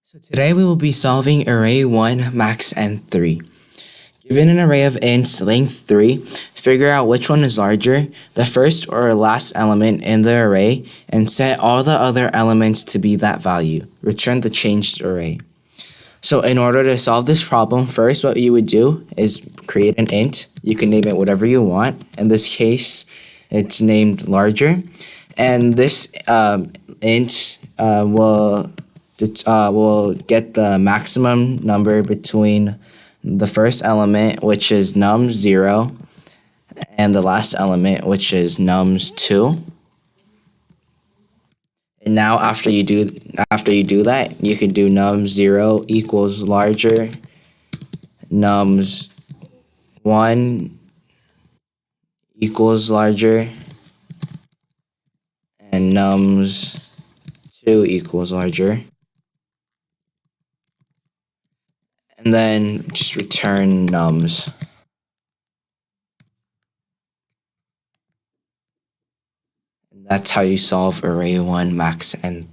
So today we will be solving Array-1 maxEnd3. Given an array of ints length 3, figure out which one is larger, the first or last element in the array, and set all the other elements to be that value. Return the changed array. So in order to solve this problem, first what you would do is create an int. You can name it whatever you want. In this case, it's named larger. And this int will get the maximum number between the first element, which is nums0, and the last element, which is nums2. And now after you do that, you can do nums0 equals larger, nums1 equals larger, and nums2 equals larger. And then just return nums. And that's how you solve Array-1 maxEnd3.